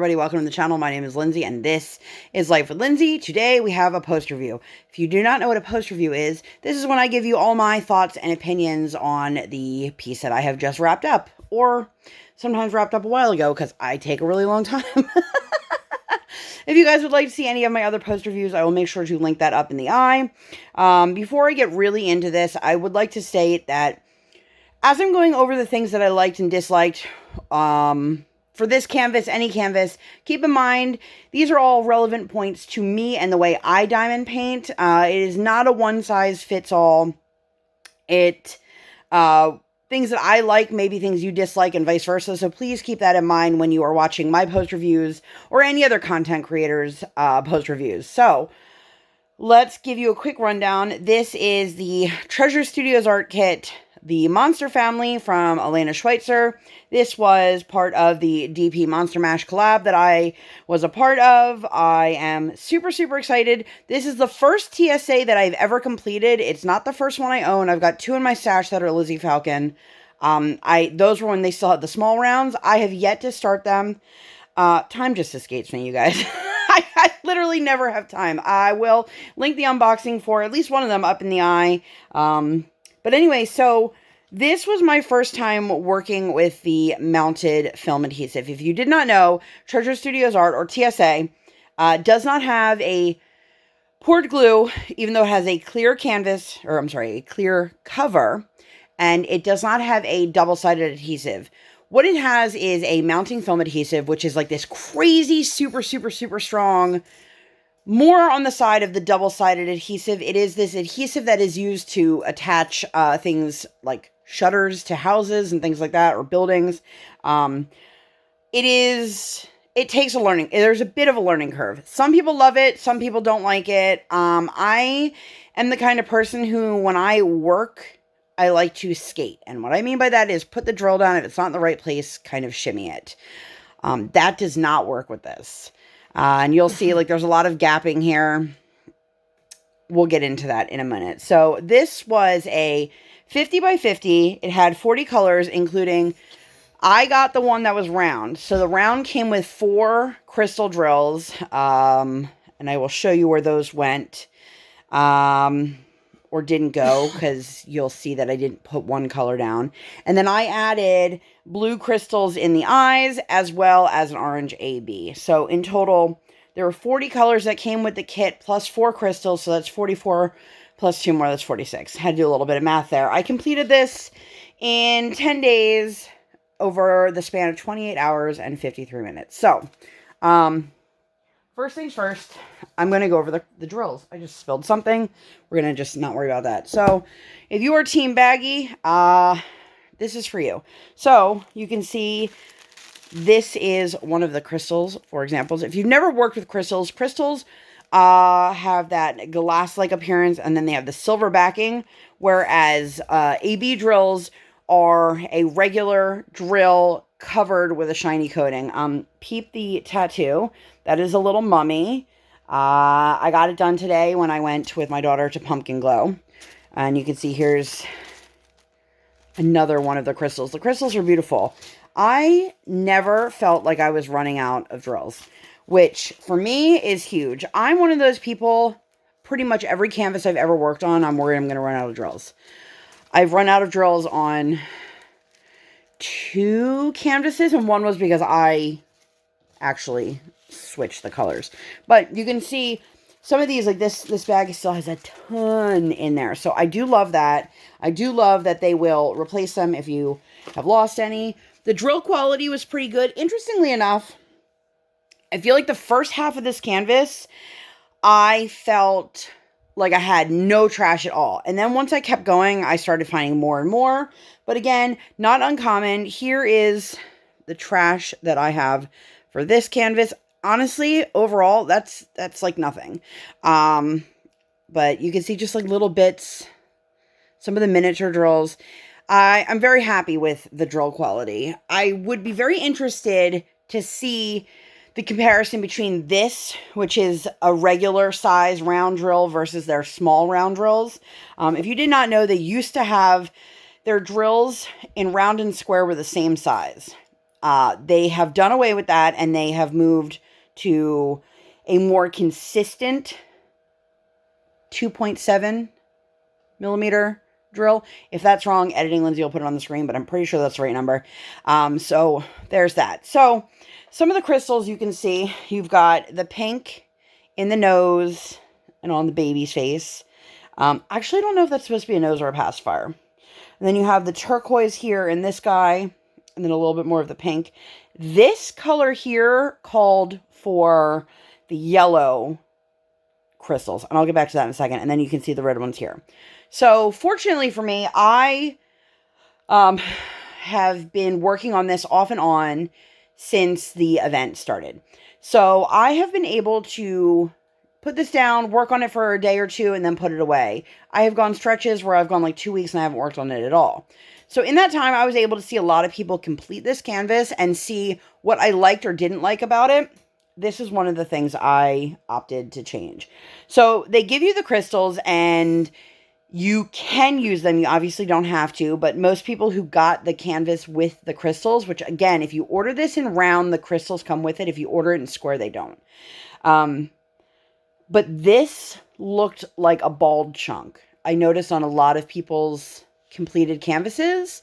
everybody, welcome to the channel. My name is Lindsay and this is Life with Lindsay. Today we have a post review. If you do not know what a post review is, this is when I give you all my thoughts and opinions on the piece that I have just wrapped up, or sometimes wrapped up a while ago because I take a really long time. If you guys would like to see any of my other post reviews, I will make sure to link that up in the eye. Before I get really into this, I would like to state that as I'm going over the things that I liked and disliked, for this canvas, any canvas, keep in mind, these are all relevant points to me and the way I diamond paint. It is not a one-size-fits-all. Things that I like may be things you dislike and vice versa, so please keep that in mind when you are watching my post reviews or any other content creators' post reviews. So, let's give you a quick rundown. This is the Treasure Studios art kit, the Monster Family from Elena Schweizer. This was part of the DPMONSTERMASH collab that I was a part of. I am super, super excited. This is the first TSA that I've ever completed. It's not the first one I own. I've got two in my stash that are Lizzie Falcon. Those were when they still had the small rounds. I have yet to start them. Time just escapes me, you guys. I literally never have time. I will link the unboxing for at least one of them up in the eye. But anyway, so this was my first time working with the mounted film adhesive. If you did not know, Treasure Studios Art, or TSA, does not have a poured glue, even though it has a clear canvas, or I'm sorry, a clear cover, and it does not have a double-sided adhesive. What it has is a mounting film adhesive, which is like this crazy, super, super, super strong, more on the side of the double-sided adhesive. It is this adhesive that is used to attach things like shutters to houses and things like that, or buildings. It takes a learning. There's a bit of a learning curve. Some people love it. Some people don't like it. I am the kind of person who, when I work, I like to skate. And what I mean by that is put the drill down. If it's not in the right place, kind of shimmy it. That does not work with this. And you'll see, like, there's a lot of gapping here. We'll get into that in a minute. So this was a 50 by 50. It had 40 colors, including, I got the one that was round. So the round came with 4 crystal drills. And I will show you where those went. Or didn't go, because you'll see that I didn't put one color down. And then I added blue crystals in the eyes, as well as an orange AB. So in total, there were 40 colors that came with the kit, plus 4 crystals, so that's 44, plus 2 more, that's 46. Had to do a little bit of math there. I completed this in 10 days, over the span of 28 hours and 53 minutes. So, first things first, I'm going to go over the drills. I just spilled something. We're going to just not worry about that. So, if you are Team Baggy, this is for you. So, you can see this is one of the crystals, for examples. If you've never worked with crystals, have that glass-like appearance, and then they have the silver backing, whereas AB drills are a regular drill covered with a shiny coating. Peep the tattoo. That is a little mummy. I got it done today when I went with my daughter to Pumpkin Glow. And you can see here's another one of the crystals. The crystals are beautiful. I never felt like I was running out of drills, which for me is huge. I'm one of those people, pretty much every canvas I've ever worked on, I'm worried I'm going to run out of drills. I've run out of drills on 2 canvases, and one was because I actually switch the colors. But you can see some of these, like this bag still has a ton in there. So I do love that. I do love that they will replace them if you have lost any. The drill quality was pretty good. Interestingly enough, I feel like the first half of this canvas, I felt like I had no trash at all. And then once I kept going, I started finding more and more. But again, not uncommon. Here is the trash that I have for this canvas. Honestly, overall, that's like nothing. But you can see just like little bits, some of the miniature drills. I'm very happy with the drill quality. I would be very interested to see the comparison between this, which is a regular size round drill, versus their small round drills. If you did not know, they used to have their drills in round and square were the same size. They have done away with that, and they have moved to a more consistent 2.7 millimeter drill. If that's wrong, Editing Lindsay will put it on the screen, but I'm pretty sure that's the right number. So there's that. So some of the crystals you can see, you've got the pink in the nose and on the baby's face. Actually, I don't know if that's supposed to be a nose or a pacifier. And then you have the turquoise here in this guy, and then a little bit more of the pink. This color here called for the yellow crystals, and I'll get back to that in a second, and then you can see the red ones here. So fortunately for me, I have been working on this off and on since the event started. So I have been able to put this down, work on it for a day or two, and then put it away. I have gone stretches where I've gone like 2 weeks and I haven't worked on it at all. So in that time, I was able to see a lot of people complete this canvas and see what I liked or didn't like about it. This is one of the things I opted to change. So they give you the crystals and you can use them. You obviously don't have to, but most people who got the canvas with the crystals, which again, if you order this in round, the crystals come with it. If you order it in square, they don't. But this looked like a bald chunk. I noticed on a lot of people's completed canvases.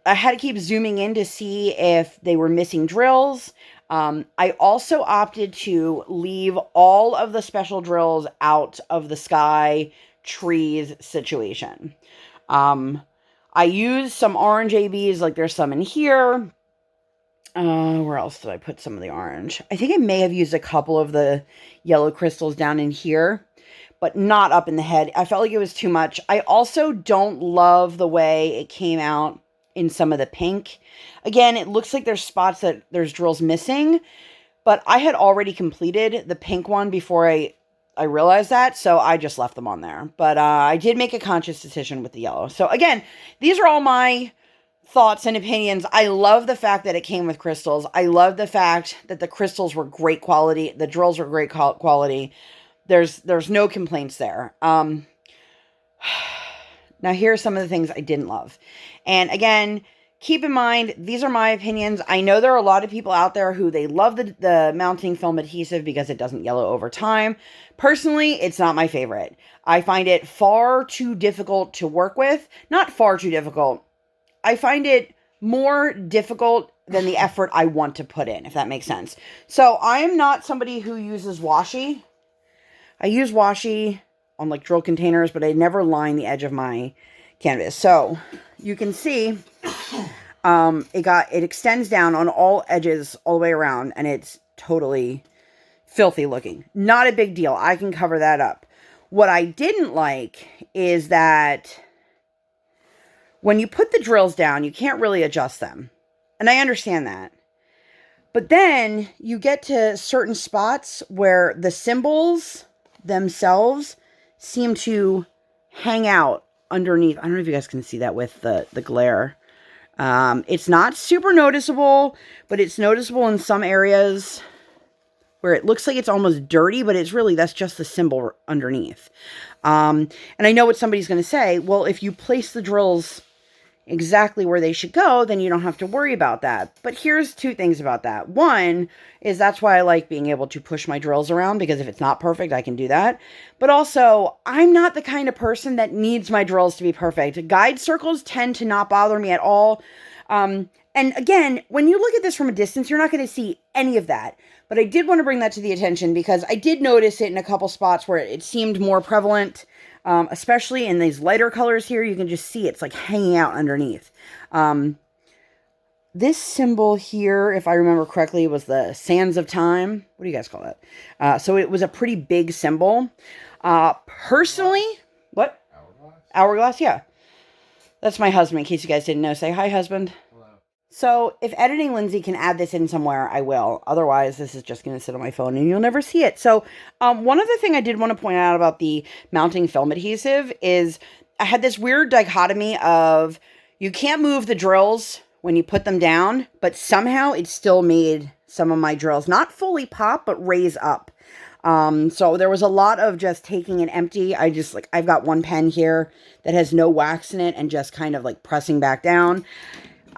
I had to keep zooming in to see if they were missing drills. I also opted to leave all of the special drills out of the sky trees situation. I used some orange ABs, like there's some in here. Where else did I put some of the orange? I think I may have used a couple of the yellow crystals down in here, but not up in the head. I felt like it was too much. I also don't love the way it came out in some of the pink. Again, it looks like there's spots that there's drills missing, but I had already completed the pink one before I realized that, so I just left them on there. But I did make a conscious decision with the yellow. So again, these are all my thoughts and opinions. I love the fact that it came with crystals. I love the fact that the crystals were great quality. The drills were great quality. There's no complaints there. Now here are some of the things I didn't love. And again, keep in mind, these are my opinions. I know there are a lot of people out there who they love the mounting film adhesive because it doesn't yellow over time. Personally, it's not my favorite. I find it far too difficult to work with. Not far too difficult. I find it more difficult than the effort I want to put in, if that makes sense. So I am not somebody who uses washi. I use washi on like drill containers, but I never line the edge of my canvas. So you can see it extends down on all edges all the way around, and it's totally filthy looking. Not a big deal. I can cover that up. What I didn't like is that when you put the drills down, you can't really adjust them. And I understand that. But then you get to certain spots where the symbols themselves seem to hang out underneath. I don't know if you guys can see that with the glare. It's not super noticeable, but it's noticeable in some areas where it looks like it's almost dirty, but that's just the symbol underneath. And I know what somebody's going to say. Well, if you place the drills exactly where they should go, then you don't have to worry about that. But here's two things about that. One is that's why I like being able to push my drills around, because if it's not perfect, I can do that. But also, I'm not the kind of person that needs my drills to be perfect. Guide circles tend to not bother me at all. And again, when you look at this from a distance, you're not going to see any of that. But I did want to bring that to the attention because I did notice it in a couple spots where it seemed more prevalent. Especially in these lighter colors here, you can just see it's like hanging out underneath. This symbol here, if I remember correctly, was the Sands of Time. What do you guys call it? So it was a pretty big symbol. Personally, what? Hourglass? Hourglass, yeah. That's my husband, in case you guys didn't know. Say hi, husband. So if Editing Lindsay can add this in somewhere, I will. Otherwise, this is just going to sit on my phone and you'll never see it. So one other thing I did want to point out about the mounting film adhesive is I had this weird dichotomy of you can't move the drills when you put them down, but somehow it still made some of my drills not fully pop, but raise up. So there was a lot of just taking it empty. I've got one pen here that has no wax in it and just kind of like pressing back down.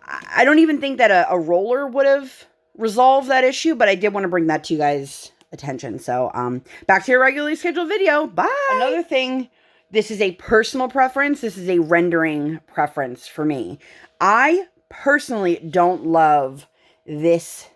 I don't even think that a roller would have resolved that issue, but I did want to bring that to you guys' attention. So, back to your regularly scheduled video. Bye! Another thing, this is a personal preference. This is a rendering preference for me. I personally don't love this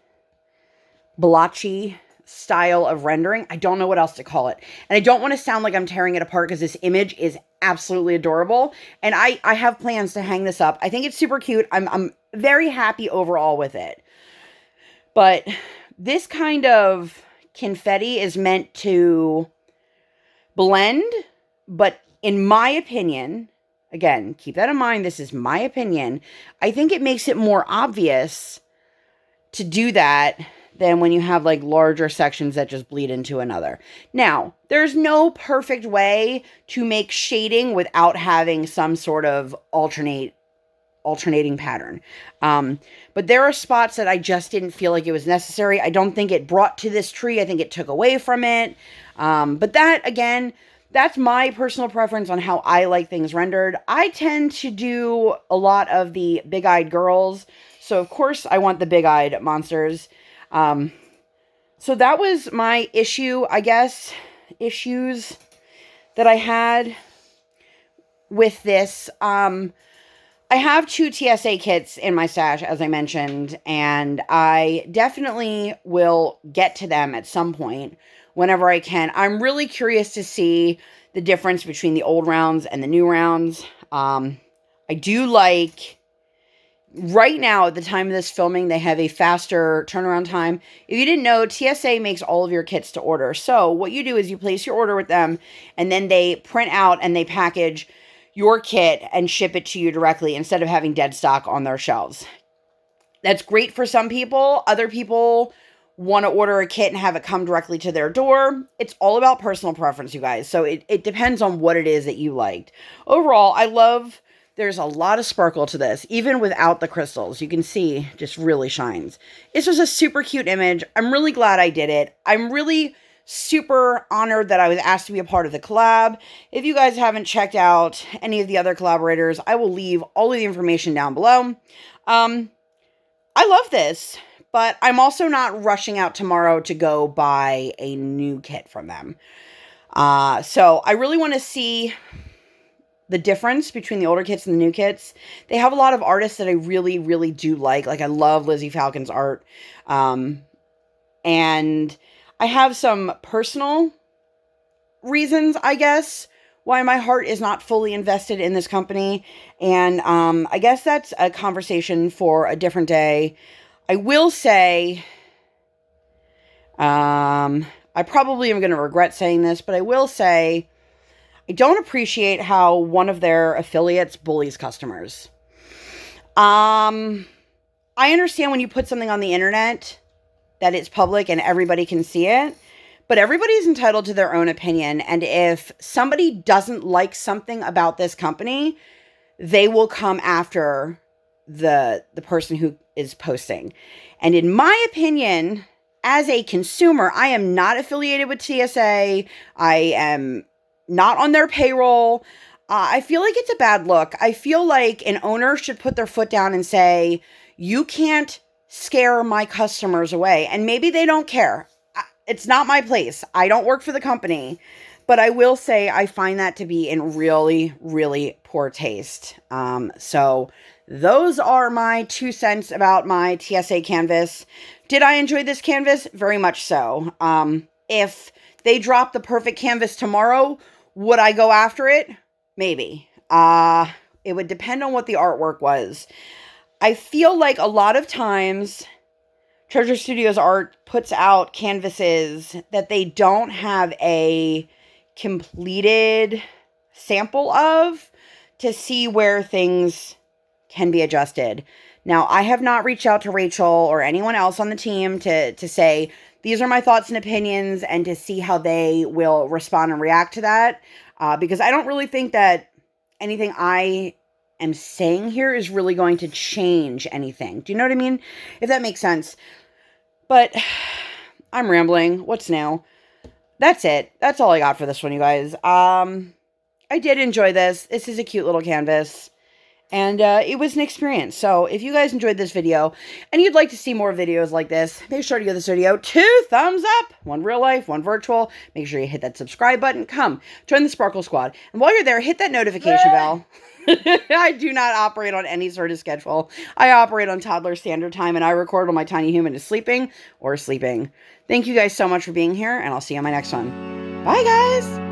blotchy style of rendering. I don't know what else to call it. And I don't want to sound like I'm tearing it apart because this image is absolutely adorable. And I have plans to hang this up. I think it's super cute. I'm very happy overall with it. But this kind of confetti is meant to blend, but in my opinion, again, keep that in mind, this is my opinion, I think it makes it more obvious to do that than when you have like larger sections that just bleed into another. Now, there's no perfect way to make shading without having some sort of alternating pattern. But there are spots that I just didn't feel like it was necessary. I don't think it brought to this tree. I think it took away from it. But that, again, that's my personal preference on how I like things rendered. I tend to do a lot of the big-eyed girls. So, of course, I want the big-eyed monsters. So that was my issue, I guess, issues that I had with this. I have 2 TSA kits in my stash, as I mentioned, and I definitely will get to them at some point whenever I can. I'm really curious to see the difference between the old rounds and the new rounds. I do like... Right now, at the time of this filming, they have a faster turnaround time. If you didn't know, TSA makes all of your kits to order. So what you do is you place your order with them, and then they print out and they package your kit and ship it to you directly instead of having dead stock on their shelves. That's great for some people. Other people want to order a kit and have it come directly to their door. It's all about personal preference, you guys. So it depends on what it is that you liked. Overall, I love... There's a lot of sparkle to this, even without the crystals. You can see just really shines. This was a super cute image. I'm really glad I did it. I'm really super honored that I was asked to be a part of the collab. If you guys haven't checked out any of the other collaborators, I will leave all of the information down below. I love this, but I'm also not rushing out tomorrow to go buy a new kit from them. So I really want to see the difference between the older kits and the new kits. They have a lot of artists that I really, really do like. Like, I love Lizzie Falcon's art. And I have some personal reasons, I guess, why my heart is not fully invested in this company. And I guess that's a conversation for a different day. I will say, I probably am going to regret saying this, but I will say, I don't appreciate how one of their affiliates bullies customers. I understand when you put something on the internet that it's public and everybody can see it, but everybody's entitled to their own opinion. And if somebody doesn't like something about this company, they will come after the person who is posting. And in my opinion, as a consumer, I am not affiliated with TSA. I am not on their payroll. I feel like it's a bad look. I feel like an owner should put their foot down and say, you can't scare my customers away. And maybe they don't care. It's not my place. I don't work for the company. But I will say I find that to be in really, really poor taste. So those are my 2 cents about my TSA canvas. Did I enjoy this canvas? Very much so. If they drop the perfect canvas tomorrow, would I go after it? Maybe. It would depend on what the artwork was. I feel like a lot of times Treasure Studios Art puts out canvases that they don't have a completed sample of to see where things can be adjusted. Now, I have not reached out to Rachel or anyone else on the team to say, these are my thoughts and opinions, and to see how they will respond and react to that. Because I don't really think that anything I am saying here is really going to change anything. Do you know what I mean? If that makes sense. But I'm rambling. What's new? That's it. That's all I got for this one, you guys. I did enjoy this. This is a cute little canvas. And it was an experience. So if you guys enjoyed this video and you'd like to see more videos like this, make sure to give this video 2 thumbs up. One real life, one virtual. Make sure you hit that subscribe button. Come, join the Sparkle Squad. And while you're there, hit that notification bell. I do not operate on any sort of schedule. I operate on toddler standard time, and I record when my tiny human is sleeping or sleeping. Thank you guys so much for being here, and I'll see you on my next one. Bye, guys!